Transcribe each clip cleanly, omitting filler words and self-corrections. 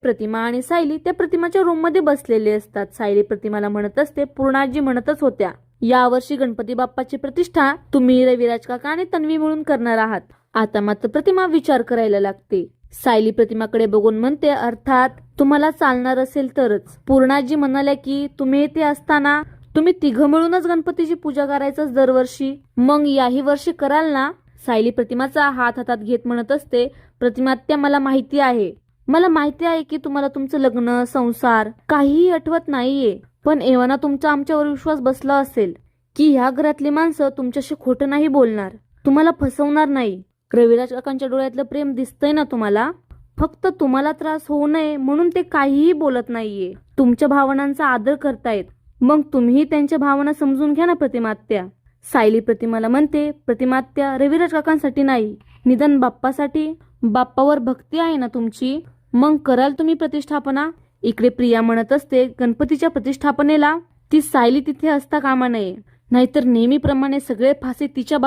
प्रतिमा आणि सायली त्या प्रतिमाच्या रूम मध्ये बसलेले असतात. सायली प्रतिमाला म्हणत असते, पूर्णाजी म्हणतच होत्या, यावर्षी गणपती बाप्पाची प्रतिष्ठा तुम्ही, रविराज काका आणि तन्वी मिळून करणार आहात. आता मात्र प्रतिमा विचार करायला लागते. सायली प्रतिमाकडे बघून म्हणते, अर्थात तुम्हाला चालणार असेल तरच. पूर्णाजी म्हणाल्या की तुम्ही येथे असताना तुम्ही तिघं मिळूनच गणपतीची पूजा करायचं दरवर्षी, मग याही वर्षी कराल ना? सायली प्रतिमाचा हात हातात घेत म्हणत असते, प्रतिमात्या मला माहिती आहे की तुम्हाला तुमचं लग्न, संसार काहीही आठवत नाहीये, पण एव्हाना तुमचा आमच्यावर विश्वास बसला असेल की ह्या घरातली माणसं तुमच्याशी खोटं नाही बोलणार, तुम्हाला फसवणार नाही. रविराज काकांच्या डोळ्यातलं प्रेम दिसतंय ना तुम्हाला. फक्त तुम्हाला त्रास होऊ नये म्हणून ते काहीही बोलत नाहीये. तुमच्या भावनांचा आदर करतायत, मग तुम्ही त्यांच्या भावना समजून घ्या ना प्रतिमात्या. सायली प्रतिमाला म्हणते, प्रतिमात्या रविराज काकांसाठी नाही, निदान बाप्पासाठी. बाप्पावर भक्ती आहे ना तुमची, मग कराल तुम्ही प्रतिष्ठापना. इकडे प्रिया म्हणत असते, गणपतीच्या प्रतिष्ठापनेला ती सायली तिथे असता कामा नये, नाहीतर नेहमीप्रमाणे सगळे फासे तिच्या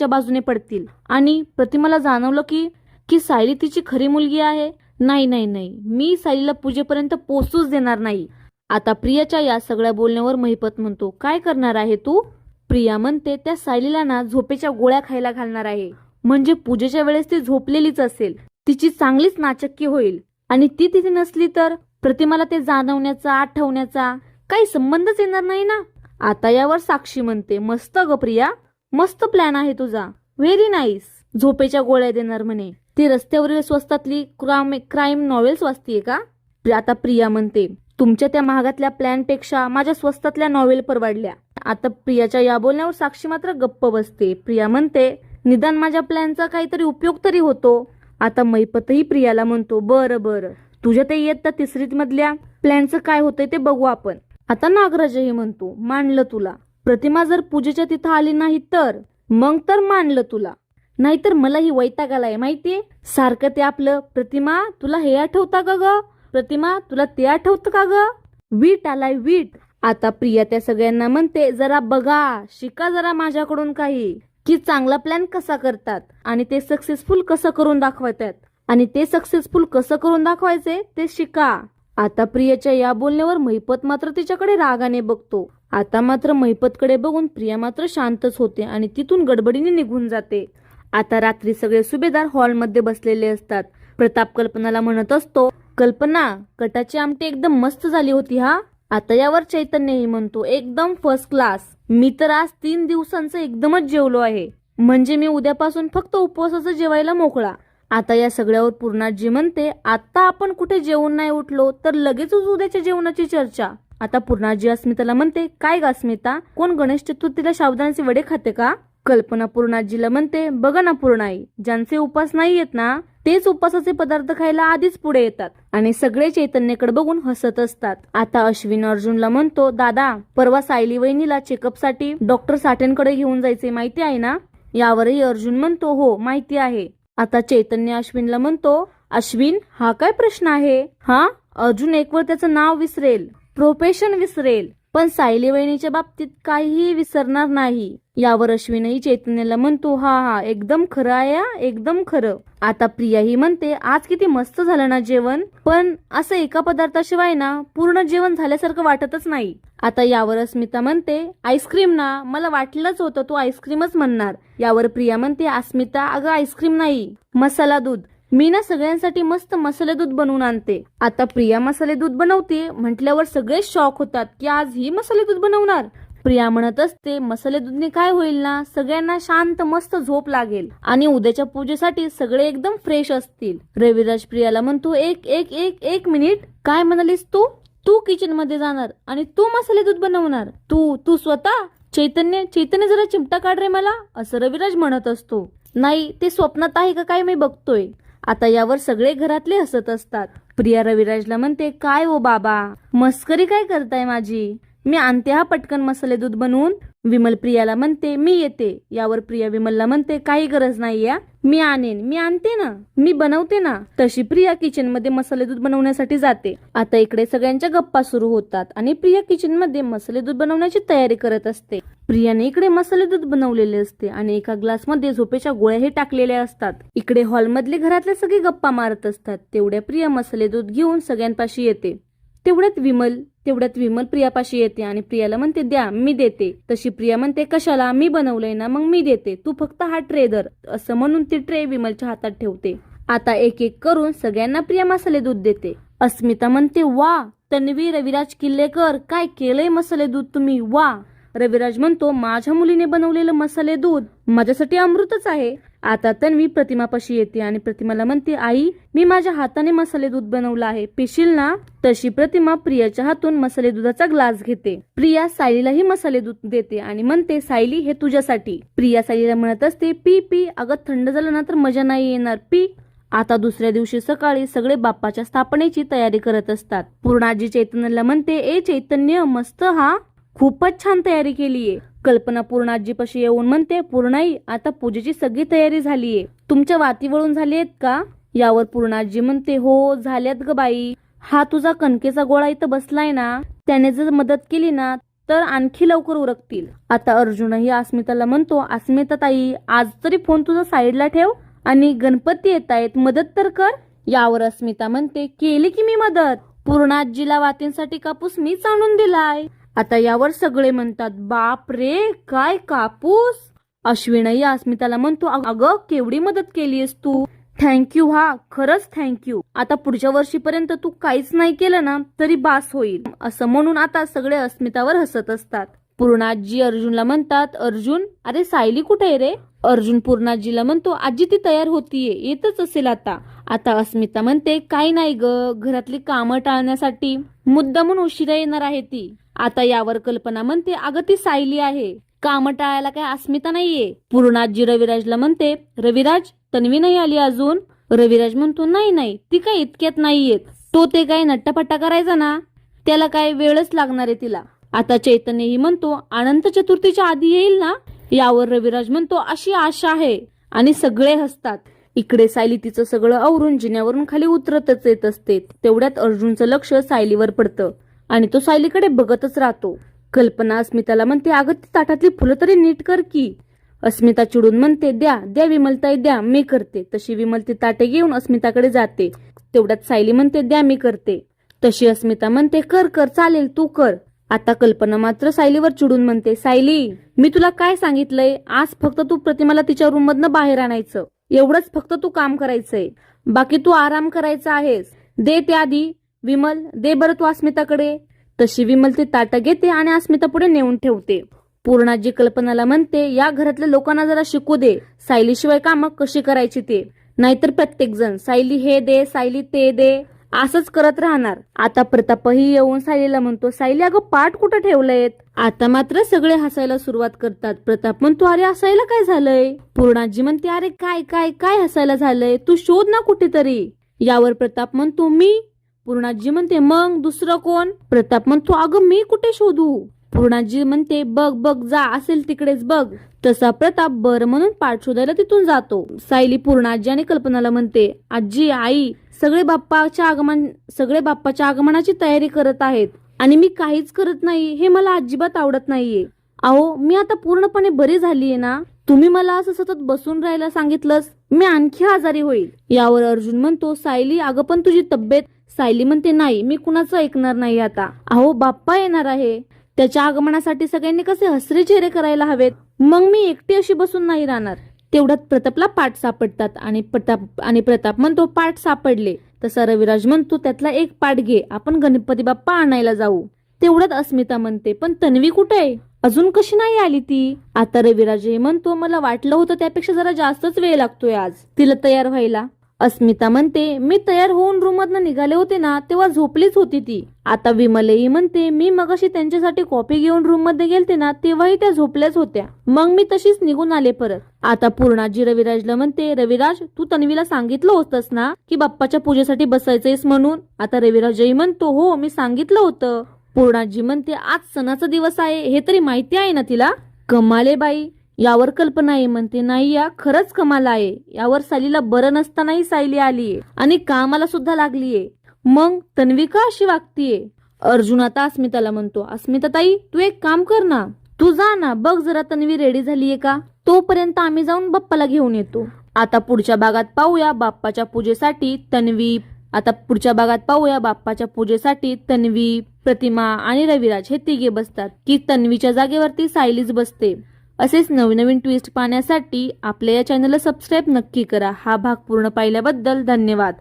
बाजूने पडतील आणि प्रतिमाला जाणवलं की सायली तिची खरी मुलगी आहे. नाही, मी सायलीला पूजेपर्यंत पोचूच देणार नाही. आता प्रियाच्या या सगळ्या बोलण्यावर महिपत म्हणतो, काय करणार आहे तू? प्रिया म्हणते, त्या सायलीला ना झोपेच्या गोळ्या खायला घालणार आहे, म्हणजे पूजेच्या वेळेस ती झोपलेलीच असेल, तिची चांगलीच नाचक्की होईल. आणि ती तिथे नसली तर प्रतिमाला ते जाणवण्याचा, आठवण्याचा काही संबंधच येणार नाही ना. आता यावर साक्षी म्हणते, मस्त ग प्रिया, मस्त प्लॅन आहे तुझा, व्हेरी नाईस. झोपेच्या गोळ्या देणार म्हणे, ती रस्त्यावरील स्वस्तातली क्राईम नॉवेल्स वाचतीये का? आता प्रिया म्हणते, तुमच्या त्या महागातल्या प्लॅनपेक्षा माझ्या स्वस्तातल्या नॉवेल परवडल्या. आता प्रियाच्या या बोलण्यावर साक्षी मात्र गप्प बसते. प्रिया म्हणते, निदान माझ्या प्लॅनचा काहीतरी उपयोग तरी होतो. आता मैपतही प्रियाला म्हणतो, बरं तुझ्या ते इयत्ता 3री मधल्या प्लॅनचं काय होतंय ते बघू आपण. आता नागराजही म्हणतो, मानलं तुला. प्रतिमा जर पूजेच्या तिथं आली नाही तर मग तर मानलं तुला, नाहीतर मला ही वैताग आलाय माहितीये. सारखं ते आपलं, प्रतिमा तुला हे आठवतं का ग, प्रतिमा तुला ते आठवतं का ग, वीट आलाय वीट. आता प्रिया त्या सगळ्यांना म्हणते, जरा बघा, शिका जरा माझ्याकडून काही, की चांगला प्लॅन कसा करतात आणि ते सक्सेसफुल कसं करून दाखवायचे ते शिका. आता प्रियाच्या या बोलण्यावर महिपत मात्र तिच्याकडे रागाने बघतो. आता मात्र महिपतकडे बघून प्रिया मात्र शांतच होते आणि तिथून गडबडीने निघून जाते. आता रात्री सगळे सुभेदार हॉलमध्ये बसलेले असतात. प्रताप कल्पनाला म्हणत असतो, कल्पना, कटाची आमटी एकदम मस्त झाली होती हा. आता यावर चैतन्यही म्हणतो, एकदम फर्स्ट क्लास. मी तर आज 3 दिवसांचं एकदमच जेवलो आहे, म्हणजे मी उद्यापासून फक्त उपवासाचं जेवायला मोकळा. आता या सगळ्यावर पूर्णाजी म्हणते, आता आपण कुठे जेवून नाही उठलो तर लगेच उद्याच्या जेवणाची चर्चा. आता पूर्णाजी अस्मिताला म्हणते, काय ग अस्मिता, कोण गणेश चतुर्थीला साबुदाण्याचे वडे खाते का? कल्पना पूर्णाजीला म्हणते, बघा ना पूर्णाई, ज्यांचे उपास नाही येत ना तेच उपासाचे पदार्थ खायला आधीच पुढे येतात आणि सगळे चैतन्यकडे बघून हसत असतात. आता अश्विन अर्जुनला म्हणतो, दादा, परवा सायली वहिनीला चेकअपसाठी डॉक्टर साठेंकडे घेऊन जायचे माहिती आहे ना? यावरही अर्जुन म्हणतो, हो माहिती आहे. आता चैतन्य अश्विनला म्हणतो, अश्विन, हा काय प्रश्न आहे? हा, अर्जुन एकवेळ त्याचं नाव विसरेल, प्रोफेशन विसरेल, पण सायली वहिनीच्या बाबतीत काहीही विसरणार नाही. यावर अश्विनही चैतन्याला म्हणतो, हा, एकदम खरं आहे, एकदम खरं. आता प्रियाही म्हणते, आज किती मस्त झालं ना जेवण, पण असं एका पदार्थाशिवाय ना पूर्ण जेवण झाल्यासारखं वाटतच नाही. आता यावर अस्मिता म्हणते, आईस्क्रीम ना, मला वाटलंच होतं तू आईस्क्रीमच म्हणणार. यावर प्रिया म्हणते, अस्मिता, अगं आईस्क्रीम नाही, मसाला दूध. मी ना सगळ्यांसाठी मस्त मसाले दूध बनवून आणते. आता प्रिया मसाले दूध बनवते म्हटल्यावर सगळे शॉक होतात की आज ही मसाले दूध बनवणार. प्रिया म्हणत असते, मसाले दूधने काय होईल ना, सगळ्यांना शांत मस्त झोप लागेल आणि उद्याच्या पूजेसाठी सगळे एकदम फ्रेश असतील. रविराज प्रियाला म्हणतो, एक मिनिट, काय म्हणालीस तू किचन मध्ये जाणार आणि तू मसाले दूध बनवणार? तू स्वतः? चैतन्य जरा चिमटा काढ रे मला, असं रविराज म्हणत असतो. नाही, ते स्वप्नात आहे का काय मी बघतोय. आता यावर सगळे घरातले हसत असतात. प्रिया रविराजला म्हणते, काय हो बाबा, मस्करी काय करताय माझी? मी आणते हा पटकन मसाले दूध बनवून, विमल प्रियाला म्हणते मी येते. यावर प्रिया विमलला म्हणते काही गरज नाही या, मी आणते ना, मी बनवते ना. तशी प्रिया किचन मध्ये मसाले दूध बनवण्यासाठी जाते. आता इकडे सगळ्यांच्या गप्पा सुरू होतात आणि प्रिया किचन मध्ये मसाले दूध बनवण्याची तयारी करत असते. प्रियाने इकडे मसाले दूध बनवलेले असते आणि एका ग्लास मध्ये झोपेच्या गोळ्याही टाकलेल्या असतात. इकडे हॉल मधले घरातले सगळे गप्पा मारत असतात. तेवढ्या प्रिया मसाले दूध घेऊन सगळ्यांपाशी येते. तेवढ्यात विमल प्रियापाशी येते आणि प्रियाला म्हणते द्या, मी देते. तशी प्रिया म्हणते कशाला, मी बनवलंय ना, मग मी देते, तू फक्त हा ट्रे धर. असं म्हणून ती ट्रे विमलच्या हातात ठेवते. आता एक एक करून सगळ्यांना प्रिया मसाले दूध देते. अस्मिता म्हणते वा तन्वी, रविराज किल्लेकर, काय केलंय मसाले दूध तुम्ही, वा. रविराज म्हणतो माझ्या मुलीने बनवलेलं मसाले दूध माझ्यासाठी अमृतच आहे. आता तन्वी प्रतिमापाशी येते आणि प्रतिमाला म्हणते आई, मी माझ्या हाताने मसाले दूध बनवलं आहे, पिशील ना. तशी प्रतिमा प्रियाच्या हातून मसाले दुधाचा ग्लास घेते. प्रिया सायलीलाही मसाले दूध देते आणि म्हणते सायली हे तुझ्यासाठी. प्रिया सायलीला म्हणत असते पी पी, अगं थंड झालं ना तर मजा नाही येणार, पी. आता दुसऱ्या दिवशी सकाळी सगळे बाप्पाच्या स्थापनेची तयारी करत असतात. पूर्णाजी चैतन्यला म्हणते ए चैतन्य, मस्त हा, खूपच छान तयारी केलीये. कल्पना पूर्णाजीपाशी येऊन म्हणते पूर्णाई, आता पूजेची सगळी तयारी झालीये, तुमच्या वाती वळून झाली आहेत का. यावर पूर्णाजी म्हणते हो झाल्यात ग बाई. हा तुझा कणकेचा गोळा इथं बसलाय ना, त्याने जर मदत केली ना तर आणखी लवकर उरकतील. आता अर्जुनही अस्मिताला म्हणतो अस्मिता ताई, आज तरी फोन तुझा साईडला ठेव आणि गणपती येत आहेत, मदत तर कर. यावर अस्मिता म्हणते केली की मी मदत, पूर्णाजीला वातींसाठी कापूस मीच आणून दिलाय. आता यावर सगळे म्हणतात बाप रे काय कापूस. अश्विनही अस्मिताला म्हणतो अगं केवढी मदत केलीयस तू, थँक्यू, हा खरंच थँक्यू. आता पुढच्या वर्षीपर्यंत तू काहीच नाही केलं ना तरी बास होईल. असं म्हणून आता सगळे अस्मितावर हसत असतात. पूर्णाजी अर्जुनला म्हणतात अर्जुन, अरे सायली कुठे आहे रे. अर्जुन पूर्णाजीला म्हणतो आजी ती तयार होतीये, येतच असेल आता. आता अस्मिता म्हणते काही नाही ग, घरातली कामं टाळण्यासाठी मुद्दामून उशिरा येणार आहे ती. आता यावर कल्पना म्हणते अगं ती सायली आहे, कामं टाळायला काय अस्मिता नाहीये. पूर्णाजी रविराजला म्हणते रविराज, तन्वी नाही आली अजून. रविराज म्हणतो नाही ती काय इतक्यात नाहीयेत, तो ते काय नट्टापट्टा करायचा ना, त्याला काय वेळच लागणार आहे तिला. आता चैतन्यही म्हणतो अनंत चतुर्थीच्या आधी येईल ना. यावर रविराज म्हणतो अशी आशा आहे आणि सगळे हसतात. इकडे सायली तिचं सगळं आवरून जिन्यावरून खाली उतरतच येत असते. तेवढ्यात अर्जुनचं लक्ष सायलीवर पडतं आणि तो सायलीकडे बघतच राहतो. कल्पना अस्मिताला म्हणते अगं ती ताटातली फुलं तरी नीट कर की. अस्मिता चिडून म्हणते द्या विमलताई द्या, मी करते. तशी विमल ती ताटे घेऊन अस्मिताकडे जाते. तेवढ्यात सायली म्हणते द्या मी करते. तशी अस्मिता म्हणते कर चालेल तू कर. आता कल्पना मात्र सायलीवर चिडून म्हणते सायली, मी तुला काय सांगितलंय, आज फक्त तू प्रतिमाला तिच्या रूम मधनं बाहेर आणायचं, एवढंच फक्त तू काम करायचंय, बाकी तू आराम करायचा आहेस. दे ते आधी विमल, दे बरं तू अस्मिताकडे. तशी विमल ते ताटं घेते आणि अस्मिता पुढे नेऊन ठेवते. पूर्णाजी कल्पनाला म्हणते या घरातल्या लोकांना जरा शिकू दे, सायलीशिवाय कामं कशी करायची ते, नाहीतर प्रत्येक जण सायली हे दे सायली ते दे असंच करत राहणार. आता प्रतापही येऊन सायलीला म्हणतो सायली अगं पाठ कुठं ठेवलंयत. आता मात्र सगळे हसायला सुरुवात करतात. प्रताप म्हणतो अरे हसायला काय झालंय. पूर्णाजी म्हणते अरे काय काय काय हसायला झालंय, तू शोध ना कुठेतरी. यावर प्रताप म्हणतो मी. पूर्णाजी म्हणते मग दुसरं कोण. प्रताप म्हणतो अगं मी कुठे शोधू. पूर्णाजी म्हणते बघ जा, असेल तिकडेच बघ. तसा प्रताप बर म्हणून पाठ शोधायला तिथून जातो. सायली पूर्णाजी आणि कल्पनाला म्हणते आजी आई सगळे बाप्पाच्या आगमनाची तयारी करत आहेत आणि मी काहीच करत नाही, हे मला अजिबात आवडत नाहीये. अहो मी आता पूर्णपणे बरी झालीये ना, तुम्ही मला असं सतत बसून राहायला सांगितलंस, मी आणखी आजारी होईल. यावर अर्जुन म्हणतो सायली अगं पण तुझी तब्येत. सायली म्हणते नाही मी कुणाचं ऐकणार नाही आता. अहो बाप्पा येणार आहे, त्याच्या आगमनासाठी सगळ्यांनी कसे हसरे चेहरे करायला हवेत, मग मी एकटी अशी बसून नाही राहणार. तेवढ्यात प्रतापला पाठ सापडतात आणि प्रताप म्हणतो पाठ सापडले. तसा रविराज म्हणतो त्यातला एक पाठ घे, आपण गणपती बाप्पा आणायला जाऊ. तेवढ्यात अस्मिता म्हणते पण तन्वी कुठे आहे, अजून कशी नाही आली ती. आता रविराज म्हणतो मला वाटलं होतं त्यापेक्षा जरा जास्तच वेळ लागतोय आज तिला तयार व्हायला. अस्मिता म्हणते मी तयार होऊन रूम मधनं निघाले होते ना तेव्हा झोपलीच होती ती. आता विमलही म्हणते मी मगाशी त्यांच्यासाठी कॉफी घेऊन रूम मध्ये गेलते ना तेव्हाही त्या झोपल्याच होत्या, मग मी तशीच निघून आले परत. आता पूर्णाजी रविराजला म्हणते रविराज तू तन्वीला सांगितलं होतंस ना की बाप्पाच्या पूजेसाठी बसायचंयस म्हणून. आता रविराजही म्हणतो हो मी सांगितलं होतं. पूर्णाजी म्हणते आज सणाचा दिवस आहे हे तरी माहिती आहे ना तिला. कमाल आहे बाई, यावर कल्पना आहे म्हणते. नाही या खरंच कमाल आहे. यावर सायलीला बरं नसतानाही सायली आलीये आणि कामाला सुद्धा लागलीये. मग तन्वी का अशी वागतीये? अर्जुन आता अस्मिताला म्हणतो, अस्मिता ताई तू एक काम कर ना, तू जा ना बघ जरा तन्वी रेडी झालीये का, तोपर्यंत आम्ही जाऊन बाप्पाला घेऊन येतो. आता पुढच्या भागात पाहूया बाप्पाच्या पूजेसाठी तन्वी, प्रतिमा आणि रविराज हे तिघे बसतात की तन्वीच्या जागेवरती सायलीच बसते. असेच नवीन ट्विस्ट पाहण्यासाठी आपल्या या चॅनलला सबस्क्राईब नक्की करा. हा भाग पूर्ण पाहिल्याबद्दल धन्यवाद.